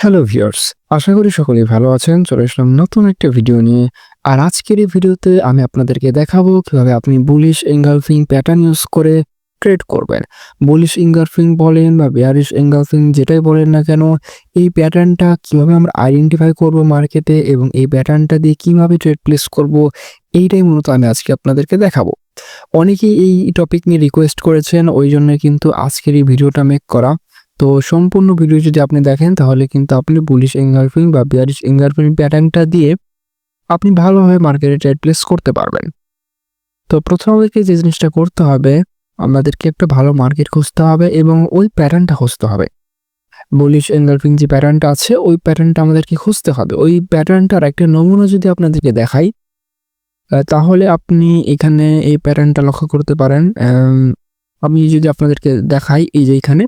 Hello viewers, আশা করি সকলেই ভালো আছেন। চলে আসলাম নতুন একটা ভিডিও নিয়ে। আর আজকের এই ভিডিওতে আমি আপনাদেরকে দেখাবো কিভাবে আপনি বুলিশ এনগালফিং প্যাটার্ন ইউজ করে ট্রেড করবেন। বুলিশ এনগালফিং বলেন বা বেয়ারিশ এনগালফিং যেটাই বলেন না কেন, এই প্যাটার্নটা কিভাবে আমরা আইডেন্টিফাই করব মার্কেটে এবং এই প্যাটার্নটা দিয়ে কিভাবে ট্রেড প্লেস করব, এইটাই মূলত আমি আজকে আপনাদেরকে দেখাবো। অনেকেই এই টপিক নিয়ে রিকোয়েস্ট করেছেন, ওই জন্য কিন্তু আজকের এই ভিডিওটা মেক করা। তো সম্পূর্ণ ভিডিও যদি আপনি দেখেন তাহলে কিন্তু আপনি বুলিশ এনগালফিং বা বেয়ারিশ এনগালফিং প্যাটার্নটা দিয়ে আপনি ভালোভাবে মার্কেটে ট্রেড প্লেস করতে পারবেন। তো প্রথম আমাদেরকে যে জিনিসটা করতে হবে, আমাদেরকে একটা ভালো মার্কেট খুঁজতে হবে এবং ওই প্যাটার্নটা খুঁজতে হবে। বুলিশ এনগালফিং যে প্যাটার্নটা আছে ওই প্যাটার্নটা আমাদেরকে খুঁজতে হবে। ওই প্যাটার্নটার একটা নমুনা যদি আপনাদেরকে দেখাই, তাহলে আপনি এখানে এই প্যাটার্নটা লক্ষ্য করতে পারেন। আমি যদি আপনাদেরকে দেখাই, এই যে এখানে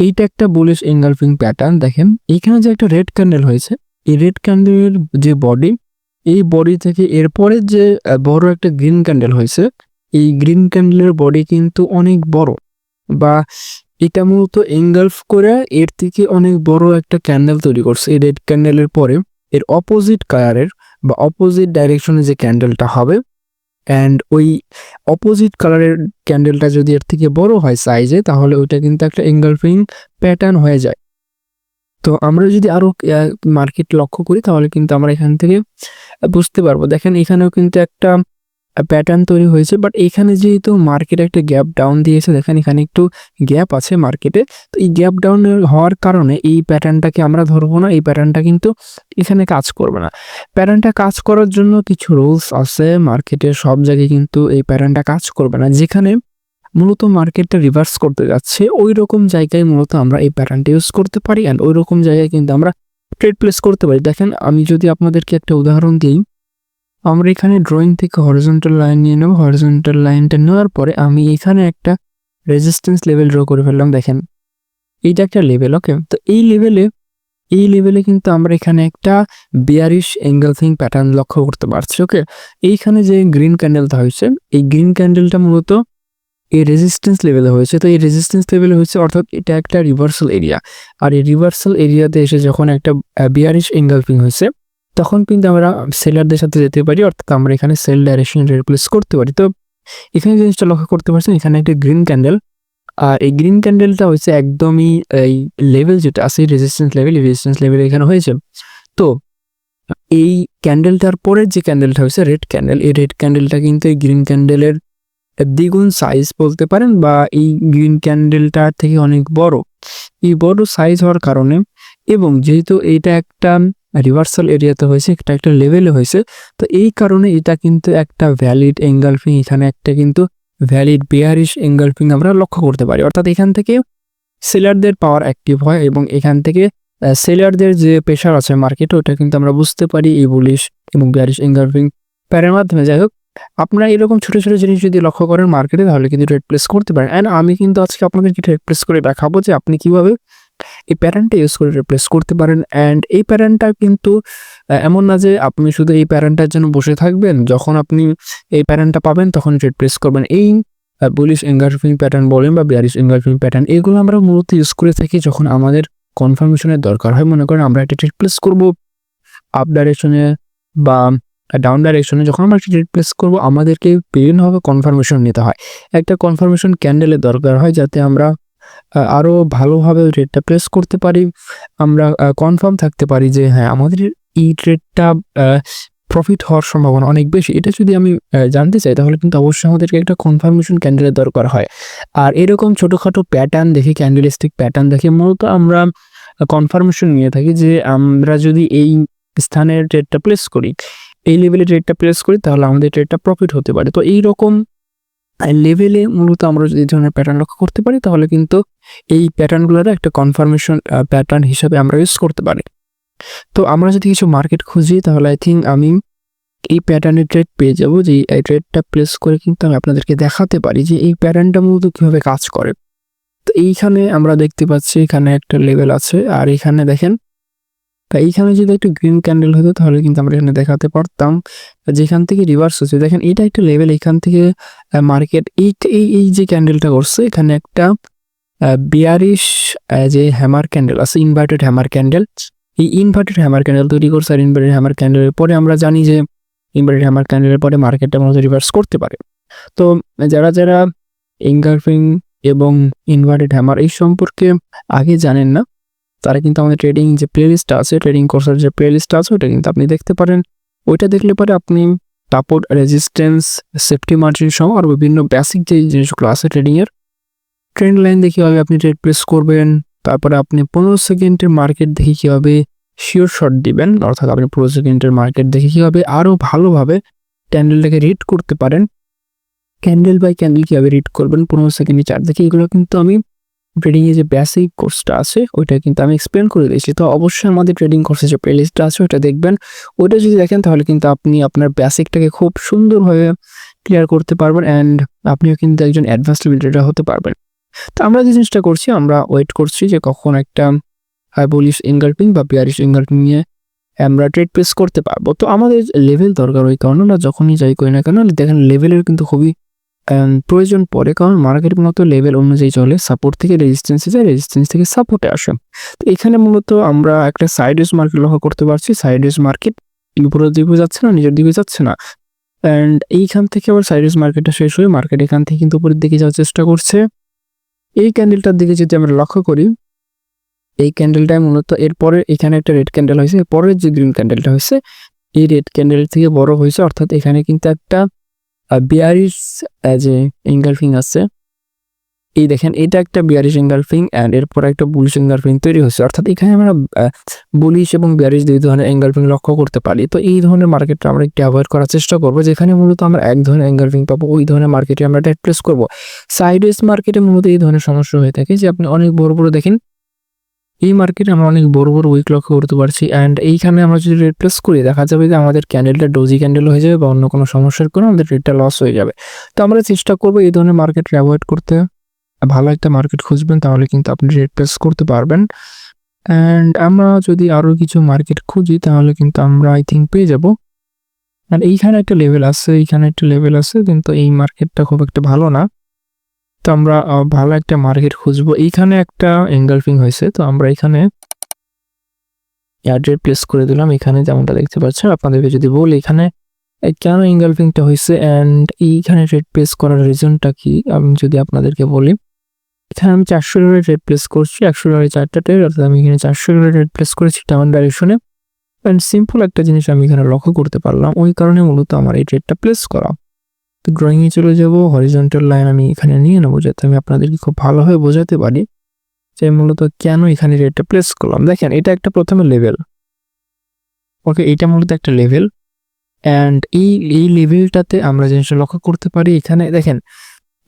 এইটা একটা বুলিশ এনগালফিং প্যাটার্ন। দেখেন এইখানে যে একটা রেড ক্যান্ডেল হয়েছে, এই রেড ক্যান্ডেলের যে বডি, এই বডি থেকে এরপরে যে বড় একটা গ্রিন ক্যান্ডেল হয়েছে, এই গ্রিন ক্যান্ডেলের বডি কিন্তু অনেক বড়, বা এটা মূলত এনগালফ করে এর থেকে অনেক বড় একটা ক্যান্ডেল তৈরি করছে। এই রেড ক্যান্ডেলের পরে এর অপোজিট কালারের বা অপোজিট ডাইরেকশনে যে ক্যান্ডেলটা হবে, অ্যান্ড ওই অপোজিট কালারের ক্যান্ডেলটা যদি এর থেকে বড় হয় সাইজে, তাহলে ওইটা কিন্তু একটা এনগালফিং প্যাটার্ন হয়ে যায়। তো আমরা যদি আরো মার্কেট লক্ষ্য করি তাহলে কিন্তু আমরা এখান থেকে বুঝতে পারবো। দেখেন এখানেও কিন্তু একটা প্যাটার্ন তৈরি হয়েছে, বাট এখানে যেহেতু মার্কেট একটা গ্যাপ ডাউন দিয়েছে, দেখেন এখানে একটু গ্যাপ আছে মার্কেটে। তো এই গ্যাপ ডাউন হওয়ার কারণে এই প্যাটার্নটাকে আমরা ধরবো না, এই প্যাটার্নটা কিন্তু এখানে কাজ করবে না। প্যাটার্নটা কাজ করার জন্য কিছু রুলস আছে মার্কেটের, সব জায়গায় কিন্তু এই প্যাটার্নটা কাজ করবে না। যেখানে মূলত মার্কেটটা রিভার্স করতে যাচ্ছে ওই রকম জায়গায় মূলত আমরা এই প্যাটার্নটা ইউজ করতে পারি, অ্যান্ড ওই রকম জায়গায় কিন্তু আমরা ট্রেড প্লেস করতে পারি। দেখেন আমি যদি আপনাদেরকে একটা উদাহরণ দিই, আমরা এখানে ড্রয়িং থেকে হরিজন্টাল লাইন নিয়ে নেব। হরিজন্টাল লাইনটা নেওয়ার পরে আমি এখানে একটা রেজিস্ট্যান্স লেভেল ড্র করে ফেললাম। দেখেন এইটা একটা লেভেল, ওকে। তো এই লেভেলে কিন্তু আমরা এখানে একটা বেয়ারিশ এনগালফিং প্যাটার্ন লক্ষ্য করতে পারছি, ওকে। এইখানে যে গ্রিন ক্যান্ডেলটা হয়েছে, এই গ্রিন ক্যান্ডেলটা মূলত এই রেজিস্ট্যান্স লেভেলে হয়েছে। তো এই রেজিস্ট্যান্স লেভেলে হয়েছে অর্থাৎ এটা একটা রিভার্সাল এরিয়া। আর এই রিভার্সাল এরিয়াতে এসে যখন একটা বেয়ারিশ এনগালফিং হয়েছে, তখন কিন্তু আমরা সেলারদের সাথে যেতে পারি, অর্থাৎ আমরা এখানে সেল ডাইরেকশন রিপ্লেস করতে পারি। তো এখানে জিনিসটা লক্ষ্য করতে পারছেন, এখানে একটা গ্রিন ক্যান্ডেল, আর এই গ্রিন ক্যান্ডেলটা হচ্ছে একদমই এই লেভেল যেটা আছে রেজিস্ট্যান্স লেভেল এখানে হয়েছে। তো এই ক্যান্ডেলটার পরের যে ক্যান্ডেলটা হয়েছে রেড ক্যান্ডেল, এই রেড ক্যান্ডেলটা কিন্তু এই গ্রিন ক্যান্ডেলের দ্বিগুণ সাইজ বলতে পারেন, বা এই গ্রিন ক্যান্ডেলটার থেকে অনেক বড়। এই বড় সাইজ হওয়ার কারণে এবং যেহেতু এইটা একটা রিভার্সাল এরিয়াতে হয়েছে, এটা একটা লেভেলে হয়েছে, তো এই কারণে এটা কিন্তু একটা ভ্যালিড এনগালফিং, এখানে একটা কিন্তু ভ্যালিড বেয়ারিশ এনগালফিং আমরা লক্ষ্য করতে পারি। অর্থাৎ এখান থেকে সেলারদের পাওয়ার অ্যাক্টিভ হয় এবং এখান থেকে সেলারদের যে প্রেশার আছে মার্কেটে, ওটা কিন্তু আমরা বুঝতে পারি এই বুলিশ এবং বেয়ারিশ এনগালফিং প্যারের মাধ্যমে। যাই হোক, আপনারা এরকম ছোট ছোট জিনিস যদি লক্ষ্য করেন মার্কেটে, তাহলে কিন্তু ট্রেড প্লেস করতে পারেন। অ্যান্ড আমি কিন্তু আজকে আপনাদেরকে ট্রেড প্লেস করে দেখাবো যে আপনি কিভাবে এই প্যাটার্নটা ইউজ করে ট্রেড প্লেস করতে পারেন। অ্যান্ড এই প্যাটার্নটা কিন্তু এমন না যে আপনি শুধু এই প্যাটার্নটার জন্য বসে থাকবেন, যখন আপনি এই প্যাটার্নটা পাবেন তখন ট্রেড প্লেস করবেন। এই বুলিশ এনগালফিং প্যাটার্ন বলেন বা বেয়ারিশ এনগালফিং প্যাটার্ন, এগুলো আমরা মূলত ইউজ করে থাকি যখন আমাদের কনফার্মেশনের দরকার হয়। মনে করেন আমরা একটা ট্রেড প্লেস করবো আপ ডাইরেকশনে বা ডাউন ডাইরেকশনে, যখন আমরা ট্রেড প্লেস করবো আমাদেরকে বিভিন্নভাবে কনফার্মেশন নিতে হয়। একটা কনফার্মেশন ক্যান্ডেলের দরকার হয় যাতে আমরা আরও ভালোভাবে ট্রেডটা প্লেস করতে পারি, আমরা কনফার্ম থাকতে পারি যে হ্যাঁ আমাদের এই ট্রেডটা প্রফিট হওয়ার সম্ভাবনা অনেক বেশি। এটা যদি আমি জানতে চাই তাহলে কিন্তু অবশ্যই আমাদেরকে একটা কনফার্মেশন ক্যান্ডেলের দরকার হয়। আর এরকম ছোটোখাটো প্যাটার্ন দেখে, ক্যান্ডেলিস্টিক প্যাটার্ন দেখে মূলত আমরা কনফার্মেশন নিয়ে থাকি যে আমরা যদি এই স্থানে ট্রেডটা প্লেস করি, এই লেভেলে ট্রেডটা প্লেস করি, তাহলে আমাদের ট্রেডটা প্রফিট হতে পারে। তো এইরকম লেভেলে মূলত আমরা যদি এই ধরনের প্যাটার্ন লক্ষ্য করতে পারি, তাহলে কিন্তু এই প্যাটার্নগুলোর একটা কনফার্মেশন প্যাটার্ন হিসাবে আমরা ইউজ করতে পারি। তো আমরা যদি কিছু মার্কেট খুঁজি, তাহলে আই থিঙ্ক আমি এই প্যাটার্নের ট্রেড পেয়ে যাবো, যে এই ট্রেডটা প্লেস করে কিন্তু আমি আপনাদেরকে দেখাতে পারি যে এই প্যাটার্নটা মূলত কীভাবে কাজ করে। তো এইখানে আমরা দেখতে পাচ্ছি এখানে একটা লেভেল আছে, আর এখানে দেখেন এইখানে যদি একটু গ্রিন ক্যান্ডেল হতো তাহলে কিন্তু আমরা এখানে দেখাতে পারতাম যেখান থেকে রিভার্স হচ্ছে। দেখেন এটা একটা লেভেল, এখান থেকে মার্কেট এই যে ক্যান্ডেলটা করছে, এখানে একটা বিয়ারিশ যে হ্যামার ক্যান্ডেল আছে, ইনভার্টেড হ্যামার ক্যান্ডেল, এই ইনভার্টেড হ্যামার ক্যান্ডেল তৈরি করছে। আর ইনভার্টেড হ্যামার ক্যান্ডেলের পরে আমরা জানি যে ইনভার্টেড হ্যামার ক্যান্ডেলের পরে মার্কেটটা মূলত রিভার্স করতে পারে। তো যারা এনগালফিং এবং ইনভার্টেড হ্যামার এই সম্পর্কে আগে জানেন না, তারা কিন্তু আমাদের ট্রেডিং যে প্লেলিস্টটা আছে, ট্রেডিং কোর্সের যে প্লেলিস্টটা আছে, ওটা কিন্তু আপনি দেখতে পারেন। ওইটা দেখলে পরে আপনি সাপোর্ট, রেজিস্ট্যান্স, সেফটি মার্জিন সহ আরও বিভিন্ন বেসিক যে জিনিসগুলো আছে ট্রেডিংয়ের, ট্রেন্ড লাইন দেখে কীভাবে আপনি ট্রেড প্লেস করবেন, তারপরে আপনি 15 সেকেন্ডের মার্কেট দেখে কীভাবে শিওর শট দিবেন, অর্থাৎ আপনি 15 সেকেন্ডের মার্কেট দেখে কীভাবে আরও ভালোভাবে ক্যান্ডেলটাকে রিড করতে পারেন, ক্যান্ডেল বাই ক্যান্ডেল কীভাবে রিড করবেন 15 সেকেন্ডের চার্ট দেখে, এগুলো কিন্তু আমি ট্রেডিংয়ে যে বেসিক কোর্সটা আছে ওইটা কিন্তু আমি এক্সপ্লেন করে দিয়েছি। তো অবশ্যই আমাদের ট্রেডিং কোর্সের যে প্লেলিস্টটা আছে ওটা দেখবেন। ওইটা যদি দেখেন তাহলে কিন্তু আপনি আপনার বেসিকটাকে খুব সুন্দরভাবে ক্লিয়ার করতে পারবেন, অ্যান্ড আপনিও কিন্তু একজন অ্যাডভান্স লেভেল ট্রেডার হতে পারবেন। তো আমরা যে জিনিসটা করছি, আমরা ওয়েট করছি যে কখন একটা বুলিশ এনগালফিং বা বিয়ারিশ এনগালফিং নিয়ে আমরা ট্রেড প্লেস করতে পারবো। তো আমাদের লেভেল দরকার, ওই কারণে আমরা যখনই যাই করি না কেন দেখেন লেভেলের কিন্তু খুবই প্রয়োজন পড়ে, কারণ মার্কেট মূলত লেভেল অনুযায়ী চলে, সাপোর্ট থেকে রেজিস্ট্যান্সে যায়, রেজিস্ট্যান্স থেকে সাপোর্টে আসে। তো এখানে মূলত আমরা একটা সাইডওয়েজ মার্কেট লক্ষ্য করতে পারছি। সাইডওয়েজ মার্কেট উপরের দিকে যাচ্ছে না, নিচের দিকে যাচ্ছে না, অ্যান্ড এইখান থেকে আবার সাইডওয়েজ মার্কেটটা শেষ হয়ে মার্কেট এখান থেকে কিন্তু উপরের দিকে যাওয়ার চেষ্টা করছে। এই ক্যান্ডেলটার দিকে যদি আমরা লক্ষ্য করি, এই ক্যান্ডেলটাই মূলত এরপরে এখানে একটা রেড ক্যান্ডেল হয়েছে, এরপরের যে গ্রিন ক্যান্ডেলটা হয়েছে এই রেড ক্যান্ডেল থেকে বড় হয়েছে, অর্থাৎ এখানে কিন্তু একটা বিয়ারিশ যে এনগালফিং আছে, এই দেখেন এটা একটা বিয়ারিশ এনগালফিং অ্যান্ড এরপর একটা বুলিশ এনগালফিং তৈরি হয়েছে, অর্থাৎ এখানে আমরা বুলিশ এবং বিয়ারিশ দুই ধরনের এনগালফিং লক্ষ্য করতে পারি। তো এই ধরনের মার্কেটটা আমরা একটু অ্যাভয়েড করার চেষ্টা করবো, যেখানে মূলত আমরা এক ধরনের এনগালফিং পাবো, ওই ধরনের মার্কেটে আমরা ট্রেড প্লেস করবো। সাইডওয়েজ মার্কেটে মূলত এই ধরনের সমস্যা হয়ে থাকে যে আপনি অনেক বড় বড় দেখেন, এই মার্কেটে আমরা অনেক বড় বড় উইক লক্ষ্য করতে পারছি, অ্যান্ড এইখানে আমরা যদি রেড প্লেস করি দেখা যাবে যে আমাদের ক্যান্ডেলটা ডোজি ক্যান্ডেল হয়ে যাবে বা অন্য কোনো সমস্যার কারণে আমাদের রেটটা লস হয়ে যাবে। তো আমরা চেষ্টা করবো এই ধরনের মার্কেটটা অ্যাভয়েড করতে। ভালো একটা মার্কেট খুঁজবেন, তাহলে কিন্তু আপনি রেড প্লেস করতে পারবেন। অ্যান্ড আমরা যদি আরও কিছু মার্কেট খুঁজি তাহলে কিন্তু আমরা আই থিঙ্ক পেয়ে যাব। আর এইখানে একটা লেভেল আছে, এইখানে একটা লেভেল আছে, কিন্তু এই মার্কেটটা খুব একটা ভালো না। তো আমরা ভালো একটা মার্কেট খুঁজবো। এইখানে একটা এনগালফিং হয়েছে, তো আমরা এখানে ট্রেড প্লেস করে দিলাম। এখানে যেমনটা দেখতে পাচ্ছেন, আপনাদেরকে যদি বলি এখানে কেন এনগালফিংটা হয়েছে অ্যান্ড এইখানে ট্রেড প্লেস করার রিজনটা কি, আমি যদি আপনাদেরকে বলি, এখানে আমি 400 ডলারে ট্রেড প্লেস করছি, 100 ডলারে 4টা ট্রেড, অর্থাৎ আমি এখানে 400 ডলারে ট্রেড প্লেস করেছি ডাউন ডাইরেকশনে। অ্যান্ড সিম্পল একটা জিনিস আমি এখানে লক্ষ্য করতে পারলাম, ওই কারণে মূলত আমার এই ট্রেডটা প্লেস করা। তো ড্রয়িংয়ে চলে যাব, হরিজন্টাল লাইন আমি এখানে নিয়ে নেবো, যাতে আমি আপনাদেরকে খুব ভালোভাবে বোঝাতে পারি যে মূলত কেন এখানে রেটটা প্লেস করলাম। দেখেন এটা একটা প্রথমে লেভেল, ওকে, এটা মূলত একটা লেভেল, অ্যান্ড এই লেভেলটাতে আমরা জিনিসটা লক্ষ্য করতে পারি। এখানে দেখেন,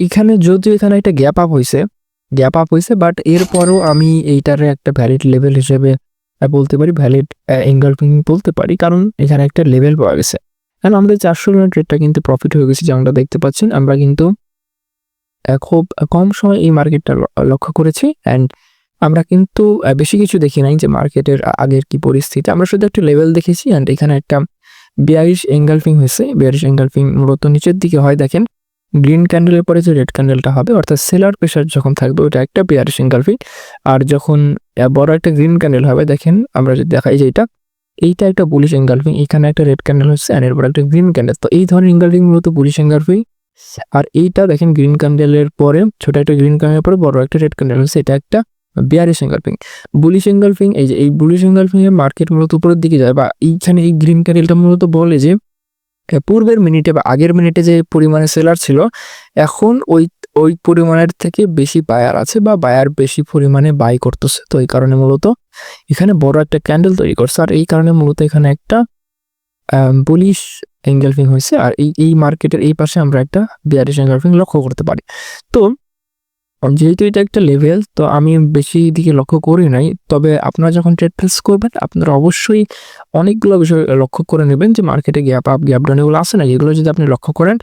এখানে যদিও এখানে একটা গ্যাপ আপ হয়েছে, বাট এরপরও আমি এইটারে একটা ভ্যালিড লেভেল হিসেবে বলতে পারি, ভ্যালিড এনগালফিং বলতে পারি, কারণ এখানে একটা লেভেল পাওয়া গেছে। কারণ আমাদের 400 ডলার ট্রেডটা কিন্তু প্রফিট হয়ে গেছে, যেমনটা দেখতে পাচ্ছেন। আমরা কিন্তু খুব কম সময় এই মার্কেটটা লক্ষ্য করেছি, অ্যান্ড আমরা কিন্তু বেশি কিছু দেখি নাই যে মার্কেটের আগের কি পরিস্থিতি, আমরা শুধু একটা লেভেল দেখেছি। অ্যান্ড এখানে একটা বিয়ারিশ এনগালফিং হয়েছে। বিয়ারিশ এনগালফিং মূলত নিচের দিকে হয়, দেখেন গ্রিন ক্যান্ডেলের পরে যে রেড ক্যান্ডেলটা হবে, অর্থাৎ সেলার প্রেশার যখন থাকবে ওটা একটা বিয়ারিশ এনগালফিং, আর যখন বড় একটা গ্রিন ক্যান্ডেল হবে, দেখেন আমরা যদি দেখাই যে এইটা একটা বুলিশ এনগালফিং, এখানে একটা রেড ক্যান্ডেল হচ্ছে অ্যান্ড এরপর একটা গ্রিন ক্যান্ডেল। তো এই ধরনের এনগালফিং মূলত বুলিশ এনগালফিং। আর এইটা দেখেন গ্রিন ক্যান্ডেলের পরে ছোট একটা গ্রিন ক্যান্ডেলের পরে বড় একটা রেড ক্যান্ডেল হচ্ছে, এটা একটা বিয়ারিশ এনগালফিং। বুলিশ এনগালফিং, এই যে এই বুলিশ এনগালফিং এর মার্কেট মূলত উপরের দিকে যায়, বা এইখানে এই গ্রিন ক্যান্ডেলটা মূলত বলে যে পূর্বের মিনিটে বা আগের মিনিটে যে পরিমাণে সেলার ছিল, এখন ওই পরিমাণের থেকে বেশি বায়ার আছে, বা বায়ার বেশি পরিমাণে বাই করতেছে। তো এই কারণে মূলত এখানে বড় একটা ক্যান্ডেল তৈরি করছে, আর এই কারণে মূলত এখানে একটা বুলিশ এনগালফিং হয়েছে। আর এই মার্কেটের এই পাশে আমরা একটা বিয়ারিশ এনগালফিং লক্ষ্য করতে পারি। তো যেহেতু এটা একটা লেভেল, তো আমি বেশি দিকে লক্ষ্য করি নাই, তবে আপনারা যখন ট্রেড প্লেস করবেন আপনারা অবশ্যই অনেকগুলো বিষয় লক্ষ্য করে নেবেন যে মার্কেটে গ্যাপ আপ গ্যাপ ডাউন এগুলো আছে না, এগুলো যদি আপনি লক্ষ্য করেন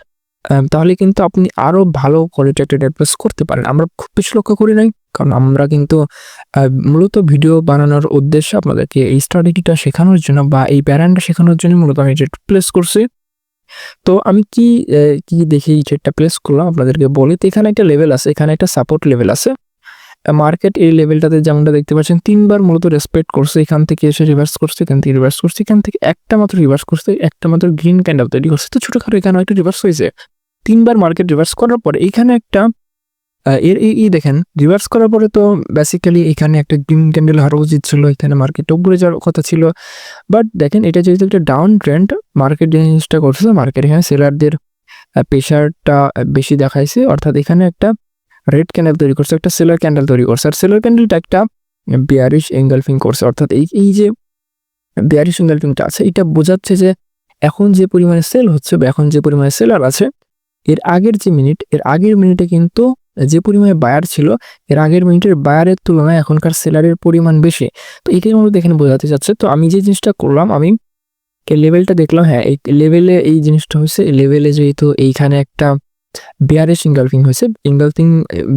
তাহলে কিন্তু আপনি আরও ভালো কোয়ালিটি একটা ট্রেড প্লেস করতে পারেন। আমরা খুব বেশি লক্ষ্য করি নাই, কারণ আমরা কিন্তু মূলত ভিডিও বানানোর উদ্দেশ্যে আপনাদেরকে এই স্ট্র্যাটেজিটা শেখানোর জন্য বা এই প্যাটার্নটা শেখানোর জন্য মূলত আমি ট্রেড প্লেস করছি। তো আমি কি দেখে এই ট্রেডটা প্লেস করলাম আপনাদেরকে বলি। তো এখানে একটা লেভেল আছে, এখানে একটা সাপোর্ট লেভেল আছে, মার্কেট এই লেভেলটাতে যেমনটা দেখতে পাচ্ছেন ৩ বার মূলত রেসপেক্ট করছে। এখান থেকে এসে রিভার্স করছে, এখান থেকে রিভার্স করছে, এখান থেকে একটা মাত্র রিভার্স করছে, একটা মাত্র গ্রিন ক্যান্ডেল তৈরি করছে। তো ছোটখাটো এখানেও একটা রিভার্স হয়েছে। ৩ বার মার্কেট রিভার্স করার পরে এইখানে একটা দেখেন রিভার্স করার পরে তো বেসিক্যালি এখানে একটা গ্রিন ক্যান্ডেল হওয়া উচিত ছিল। এখানে মার্কেট উপরে যাওয়ার কথা ছিল। বাট দেখেন এটা যেহেতু একটা ডাউন ট্রেন্ড, মার্কেট যে জিনিসটা করছে, মার্কেট এখানে সেলারদের প্রেশারটা বেশি দেখাইছে। অর্থাৎ এখানে একটা রেড ক্যান্ডেল তৈরি করছে, একটা সেলার ক্যান্ডেল তৈরি করছে। আর সেলার ক্যান্ডেলটা একটা বেয়ারিশ এঙ্গালফিং করছে। অর্থাৎ এই যে বেয়ারিশ এঙ্গালফিংটা আছে, এটা বোঝাচ্ছে যে এখন যে পরিমাণে সেল হচ্ছে বা এখন যে পরিমাণে সেলার আছে, এর আগের মিনিটে কিন্তু যে পরিমাণে বায়ার ছিল, এর আগের মিনিটের বায়ারের তুলনায় এখনকার সেলারের পরিমাণ বেশি। তো এটাই মূলত এখানে বোঝাতে চাচ্ছে। তো আমি যে জিনিসটা করলাম, আমি লেভেলটা দেখলাম, হ্যাঁ এই লেভেলে এই জিনিসটা হয়েছে। লেভেলে যেহেতু এইখানে একটা বেয়ারিশ এঙ্গালফিং হয়েছে, এঙ্গালফিং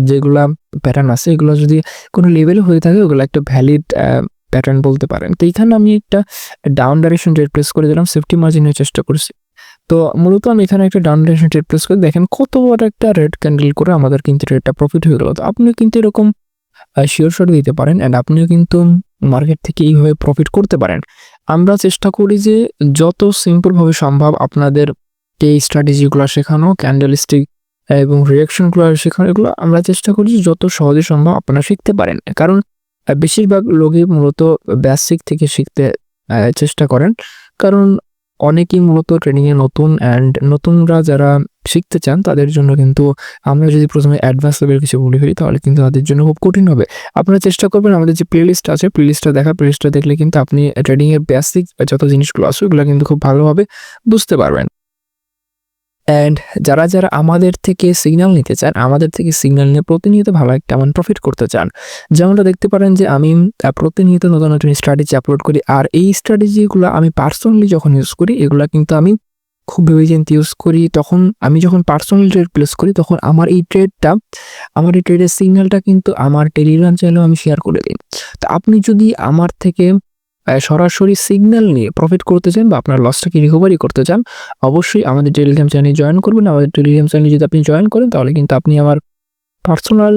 যেগুলা প্যাটার্ন আছে এগুলো যদি কোনো লেভেলে হয়ে থাকে ওগুলো একটা ভ্যালিড প্যাটার্ন বলতে পারেন। তো এইখানে আমি একটা ডাউন ডাইরেকশন ট্রেড প্লেস করে দিলাম, সেফটি মার্জিনের চেষ্টা করছি। তো মূলত আমি এখানে একটা ডাউন ডাইরেকশন ট্রেড প্লেস করে দেখেন কত বড় একটা রেড ক্যান্ডেল করে আমাদের কিন্তু ট্রেডটা প্রফিট হয়ে গেল। তো আপনিও কিন্তু এরকম শিওর শট দিতে পারেন অ্যান্ড আপনিও কিন্তু মার্কেট থেকে এইভাবে প্রফিট করতে পারেন। আমরা চেষ্টা করি যে যত সিম্পলভাবে সম্ভব আপনাদের এই স্ট্র্যাটেজিগুলো শেখানো, ক্যান্ডেলস্টিক এবং রিয়াকশনগুলো শেখানো, এগুলো আমরা চেষ্টা করি যে যত সহজে সম্ভব আপনারা শিখতে পারেন। কারণ বেশিরভাগ লোকই মূলত বেসিক থেকে শিখতে চেষ্টা করেন। কারণ অনেকেই মূলত ট্রেনিংয়ে নতুন অ্যান্ড নতুনরা যারা শিখতে চান তাদের জন্য কিন্তু আমরা যদি প্রথমে অ্যাডভান্স লেভেল কিছু বলে ফেলি তাহলে কিন্তু তাদের জন্য খুব কঠিন হবে। আপনারা চেষ্টা করবেন আমাদের যে প্লেলিস্ট আছে, প্লেলিস্টটা দেখলে কিন্তু আপনি ট্রেডিংয়ের বেসিক যত জিনিসগুলো আছে ওগুলো কিন্তু খুব ভালোভাবে বুঝতে পারবেন। অ্যান্ড যারা আমাদের থেকে সিগন্যাল নিতে চান, আমাদের থেকে সিগন্যাল নিয়ে প্রতিনিয়ত ভালো একটা অ্যামাউন্ট প্রফিট করতে চান, যেমনটা দেখতে পারেন যে আমি প্রতিনিয়ত নতুন নতুন স্ট্র্যাটেজি আপলোড করি। আর এই স্ট্র্যাটেজিগুলো আমি পার্সোনালি যখন ইউজ করি, এগুলো কিন্তু আমি খুব ভেবেচিন্তে ইউজ করি। তখন আমি যখন পার্সোনাল ট্রেড প্লেস করি তখন আমার এই ট্রেডের সিগন্যালটা কিন্তু আমার টেলিগ্রাম চ্যানেলেও আমি শেয়ার করে দিই। তো আপনি যদি আমার থেকে সরাসরি সিগন্যাল নিয়ে প্রফিট করতে চান বা আপনার লসটাকে রিকভারি করতে চান, অবশ্যই আমাদের টেলিগ্রাম চ্যানেলে জয়েন করবেন। আমাদের টেলিগ্রাম চ্যানেলে যদি আপনি জয়েন করেন তাহলে কিন্তু আপনি আমার পার্সোনাল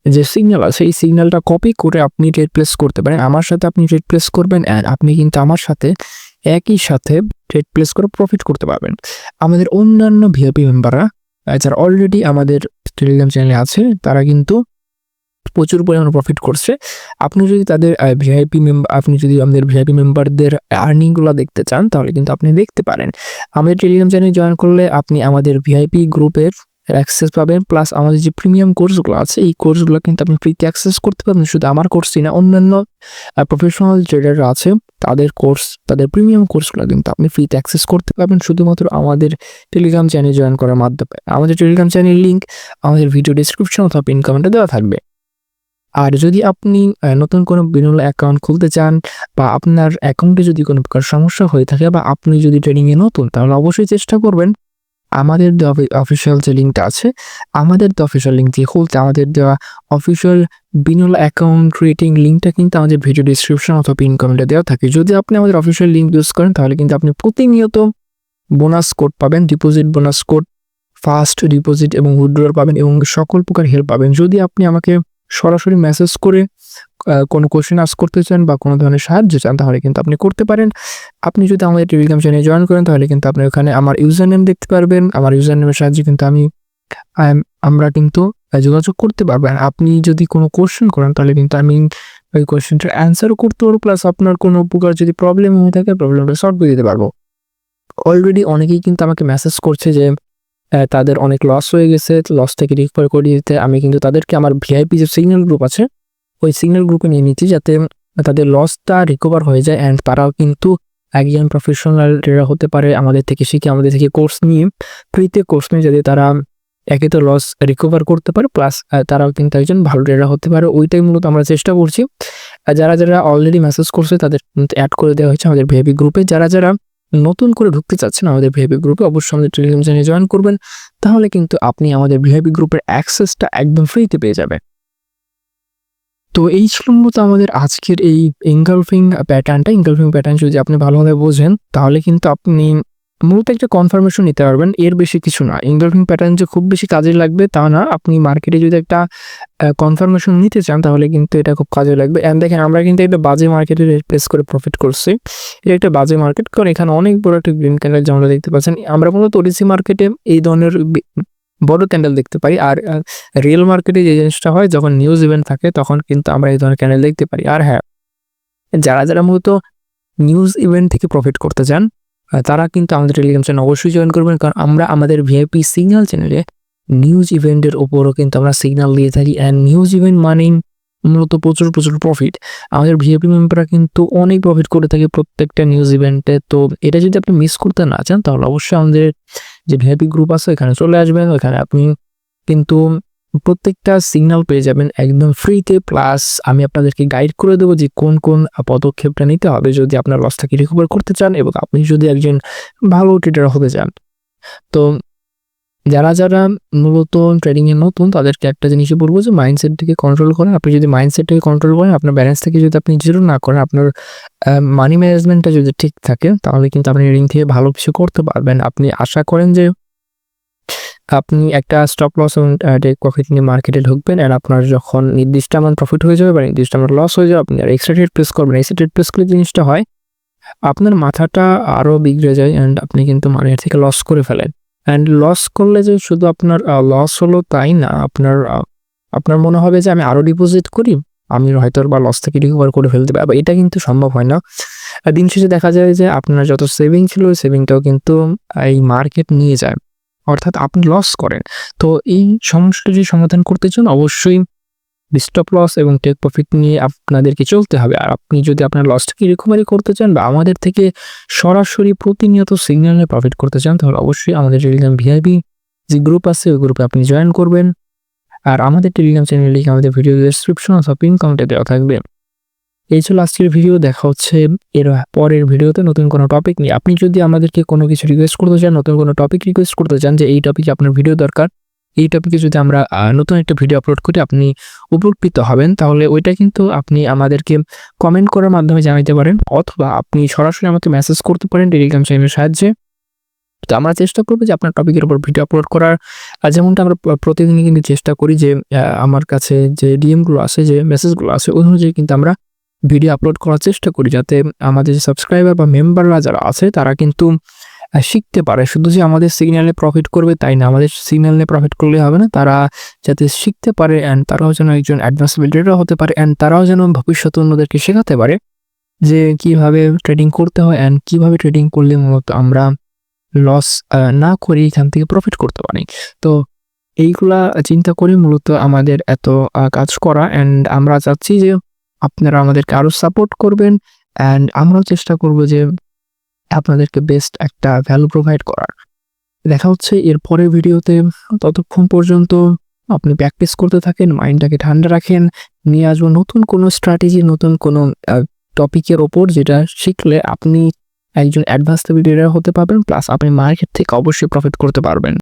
যে সিগন্যাল আছে এই সিগন্যালটা কপি করে আপনি ট্রেড প্লেস করতে পারেন। আমার সাথে আপনি ট্রেড প্লেস করবেন অ্যান্ড আপনি কিন্তু আমার সাথে একই সাথে ট্রেড প্লেস করে প্রফিট করতে পারবেন। আমাদের অন্যান্য ভিআইপি মেম্বাররা যারা অলরেডি আমাদের টেলিগ্রাম চ্যানেলে আছে তারা কিন্তু প্রচুর পরিমাণে প্রফিট করছে। আপনি যদি তাদের আপনি যদি আমাদের ভিআইপি মেম্বারদের আর্নিংগুলো দেখতে চান তাহলে কিন্তু আপনি দেখতে পারেন। আমাদের টেলিগ্রাম চ্যানেলে জয়েন করলে আপনি আমাদের ভিআইপি গ্রুপের অ্যাক্সেস পাবেন, প্লাস আমাদের যে প্রিমিয়াম কোর্সগুলো আছে এই কোর্সগুলো কিন্তু আপনি ফ্রিতে অ্যাক্সেস করতে পারবেন। শুধু আমার কোর্সই না, অন্যান্য প্রফেশনাল ট্রেডাররা আছে তাদের প্রিমিয়াম কোর্সগুলো কিন্তু আপনি ফ্রিতে অ্যাক্সেস করতে পারবেন শুধুমাত্র আমাদের টেলিগ্রাম চ্যানেলে জয়েন করার মাধ্যমে। আমাদের টেলিগ্রাম চ্যানেলের লিঙ্ক আমাদের ভিডিও ডেসক্রিপশন অথবা পিন কমেন্টে দেওয়া থাকবে। আর যদি আপনি নতুন কোনো বিনামূল্যে অ্যাকাউন্ট খুলতে চান বা আপনার অ্যাকাউন্টে যদি কোনো প্রকার সমস্যা হয়ে থাকে বা আপনি যদি ট্রেডিংয়ে নতুন, তাহলে অবশ্যই চেষ্টা করবেন আমাদের দেওয়া অফিসিয়াল যে লিঙ্কটা আছে, আমাদের দেওয়া অফিসিয়াল লিঙ্ক দিয়ে খুলতে। আমাদের দেওয়া অফিসিয়াল বিনামূল্যে অ্যাকাউন্ট ক্রিয়েটিং লিঙ্কটা কিন্তু আমাদের ভিডিও ডিসক্রিপশন অথবা পিন কমেন্টে দেওয়া থাকে। যদি আপনি আমাদের অফিসিয়াল লিঙ্ক ইউজ করেন তাহলে কিন্তু আপনি প্রতিনিয়ত বোনাস কোড পাবেন, deposit bonus code, fast deposit এবং উইথড্রল পাবেন এবং সকল প্রকার হেল্প পাবেন। যদি আপনি আমাকে সরাসরি মেসেজ করে কোনো কোশ্চেন আস্ক করতে চান বা কোনো ধরনের সাহায্য চান তাহলে কিন্তু আপনি করতে পারেন। আপনি যদি আমাদের টেলিগ্রাম চ্যানেলে জয়েন করেন তাহলে কিন্তু আপনি ওখানে আমার ইউজার নেম দেখতে পারবেন। আমার ইউজার নেমের সাহায্যে কিন্তু আমরা কিন্তু যোগাযোগ করতে পারবেন। আপনি যদি কোনো কোশ্চেন করেন তাহলে কিন্তু আমি ওই কোশ্চেনটার অ্যান্সারও করতে পারবো, প্লাস আপনার কোনো প্রকার যদি প্রবলেম হয়ে থাকে প্রবলেমটা সলভ করে দিতে পারবো। অলরেডি অনেকেই কিন্তু আমাকে মেসেজ করছে যে তাদের অনেক লস হয়ে গেছে, লস থেকে রিকভার করে দিতে আমি কিন্তু তাদেরকে আমার ভিআইপি যে সিগন্যাল গ্রুপ আছে ওই সিগন্যাল গ্রুপে নিয়ে নিচ্ছি যাতে তাদের লসটা রিকভার হয়ে যায় অ্যান্ড তারাও কিন্তু একজন প্রফেশনাল ট্রেডার হতে পারে। আমাদের থেকে শিখে আমাদের থেকে কোর্স নিয়ে ফ্রিতে কোর্স নিয়ে যাতে তারা একে তো লস রিকভার করতে পারে, প্লাস তারাও কিন্তু একজন ভালো ট্রেডার হতে পারে। ওইটাই মূলত আমরা চেষ্টা করছি। যারা অলরেডি মেসেজ করছে তাদের অ্যাড করে দেওয়া হয়েছে আমাদের ভিআইপি গ্রুপে। যারা নতুন করে ঢুকতে চাচ্ছেন আমাদের ভিআইপি গ্রুপে অবশ্যই আমাদের টেলিগ্রাম চ্যানেলে জয়েন করবেন, তাহলে কিন্তু আপনি আমাদের ভিআইপি গ্রুপের অ্যাক্সেসটা একদম ফ্রিতে পেয়ে যাবেন। তো এই ছিল মূলত আমাদের আজকের এই এনগালফিং প্যাটার্ন যদি আপনি ভালোভাবে বোঝেন তাহলে কিন্তু আপনি মূলত একটা কনফার্মেশন নিতে পারবেন, এর বেশি কিছু না। এনগলফিং প্যাটার্ন যে খুব বেশি কাজে লাগবে তা না। আপনি মার্কেটে যদি একটা কনফার্মেশন নিতে চান তাহলে কিন্তু এটা খুব কাজে লাগবে। অ্যান্ড দেখেন আমরা কিন্তু একটা বাজে মার্কেটে প্লেস করে প্রফিট করছি। এটা একটা বাজে মার্কেট, কারণ এখানে অনেক বড় একটা গ্রিন ক্যান্ডেল যেমনটা দেখতে পাচ্ছেন। আমরা মূলত ওডিসি মার্কেটে এই ধরনের বড় ক্যান্ডেল দেখতে পারি। আর রিয়েল মার্কেটে যে জিনিসটা হয়, যখন নিউজ ইভেন্ট থাকে তখন কিন্তু আমরা এই ধরনের ক্যান্ডেল দেখতে পারি। আর হ্যাঁ, যারা মূলত নিউজ ইভেন্ট থেকে প্রফিট করতে চান তারা কিন্তু আমাদের টেলিগ্রাম চ্যানেল অবশ্যই জয়েন করবেন, কারণ আমরা আমাদের ভিআইপি সিগন্যাল চ্যানেলে নিউজ ইভেন্টের উপরও কিন্তু আমরা সিগন্যাল দিয়ে থাকি। অ্যান্ড নিউজ ইভেন্ট মানেই মূলত প্রচুর প্রফিট। আমাদের ভিআইপি মেম্বাররা কিন্তু অনেক প্রফিট করে থাকে প্রত্যেকটা নিউজ ইভেন্টে। তো এটা যদি আপনি মিস করতে না চান তাহলে অবশ্যই আমাদের যে ভিআইপি গ্রুপ আছে এখানে চলে আসবেন। ওখানে আপনি কিন্তু প্রত্যেকটা সিগন্যাল পেয়ে যাবেন একদম ফ্রিতে। প্লাস আমি আপনাদেরকে গাইড করে দেবো যে কোন পদক্ষেপটা নিতে হবে যদি আপনার লসটাকে রিকভার করতে চান এবং আপনি যদি একজন ভালো ট্রেডার হতে চান। তো যারা মূলত ট্রেডিংয়ে নতুন তাদেরকে একটা জিনিসই বলবো যে মাইন্ডসেটটাকে কন্ট্রোল করেন। আপনি যদি মাইন্ডসেটটাকে কন্ট্রোল করেন, আপনার ব্যালেন্স থেকে যদি আপনি জিরো না করেন, আপনার মানি ম্যানেজমেন্টটা যদি ঠিক থাকে তাহলে কিন্তু আপনি ট্রেডিং থেকে ভালো কিছু করতে পারবেন। আপনি আশা করেন যে আপনি একটা স্টপ লস এবং টেক প্রফিট নিয়ে মার্কেটে ঢুকবেন, আর আপনার যখন নির্দিষ্ট অ্যামাউন্ট প্রফিট হয়ে যাবে বা নির্দিষ্ট অ্যামাউন্ট লস হয়ে যাবে, আপনি আর এক্সট্রা ট্রেড প্লেস করবেন। এক্সট্রা ট্রেড প্লেস করলে জিনিসটা হয় আপনার মাথাটা আরও বিগড়ে যায় অ্যান্ড আপনি কিন্তু মার্কেট থেকে লস করে ফেলেন। অ্যান্ড লস করলে যে শুধু আপনার লস হলো তাই না, আপনার মনে হবে যে আমি আরও ডিপোজিট করি, আমি হয়তো বা লস থেকে রিকভার করে ফেলতে পারবো। এটা কিন্তু সম্ভব হয় না। দিন শেষে দেখা যায় যে আপনার যত সেভিং ছিল ওই সেভিংটাও কিন্তু এই মার্কেট নিয়ে যায়, অর্থাৎ আপনি লস করেন। তো এই সমস্যাটা যদি সমাধান করতে চান অবশ্যই স্টপ লস এবং টেক প্রফিট নিয়ে আপনাদেরকে চলতে হবে। আর আপনি যদি আপনার লসটাকে রিকভারি করতে চান বা আমাদের থেকে সরাসরি প্রতিনিয়ত সিগন্যালে প্রফিট করতে চান তাহলে অবশ্যই আমাদের টেলিগ্রাম ভিআইপি যে গ্রুপ আছে ওই গ্রুপে আপনি জয়েন করবেন। আর আমাদের টেলিগ্রাম চ্যানেল লিখে আমাদের ভিডিও ডেসক্রিপশন অথবা পিন কমেন্টে দেওয়া থাকবে। এই ছিল আজকের ভিডিও। দেখা হচ্ছে এর পরের ভিডিওতে নতুন কোনো টপিক নিয়ে। আপনি যদি আমাদেরকে কোনো কিছু রিকোয়েস্ট করতে চান, নতুন কোনো টপিক রিকোয়েস্ট করতে চান যে এই টপিকে আপনার ভিডিও দরকার, এই টপিকে যদি আমরা নতুন একটা ভিডিও আপলোড করি আপনি উপকৃত হবেন, তাহলে ওইটা কিন্তু আপনি আমাদেরকে কমেন্ট করার মাধ্যমে জানাতে পারেন, অথবা আপনি সরাসরি আমাকে মেসেজ করতে পারেন টেলিগ্রাম চ্যানেলের সাহায্যে। তো আমরা চেষ্টা করবো যে আপনার টপিকের উপর ভিডিও আপলোড করার। যেমনটা আমরা প্রতিদিনই কিন্তু চেষ্টা করি যে আমার কাছে যে ডিএমগুলো আছে, যে মেসেজগুলো আছে, ওই অনুযায়ী কিন্তু আমরা ভিডিও আপলোড করার চেষ্টা করি, যাতে আমাদের যে সাবস্ক্রাইবার বা মেম্বাররা যারা আছে তারা কিন্তু শিখতে পারে। শুধু যে আমাদের সিগন্যালে প্রফিট করবে তাই না, আমাদের সিগন্যালে প্রফিট করলে হবে না, তারা যাতে শিখতে পারে অ্যান্ড তারাও যেন একজন অ্যাডভান্স ট্রেডার হতে পারে অ্যান্ড তারাও যেন ভবিষ্যতে অন্যদেরকে শেখাতে পারে যে কিভাবে ট্রেডিং করতে হয় অ্যান্ড কিভাবে ট্রেডিং করলে মূলত আমরা লস না করে এখান থেকে প্রফিট করতে পারি। তো এইগুলা চিন্তা করে মূলত আমাদের এত কাজ করা। অ্যান্ড আমরা চাচ্ছি যে আপনারা আমাদেরকে আরও সাপোর্ট করবেন অ্যান্ড আমরাও চেষ্টা করব যে আপনাদেরকে বেস্ট একটা ভ্যালু প্রোভাইড করার। দেখা হচ্ছে এর পরের ভিডিওতে। ততক্ষণ পর্যন্ত আপনি প্র্যাকটিস করতে থাকেন, মাইন্ডটাকে ঠান্ডা রাখেন। নিয়ে আসবো নতুন কোনো স্ট্র্যাটেজি, নতুন কোনো টপিকের ওপর যেটা শিখলে আপনি একজন অ্যাডভান্স ট্রেডার হতে পারবেন, প্লাস আপনি মার্কেট থেকে অবশ্যই প্রফিট করতে পারবেন।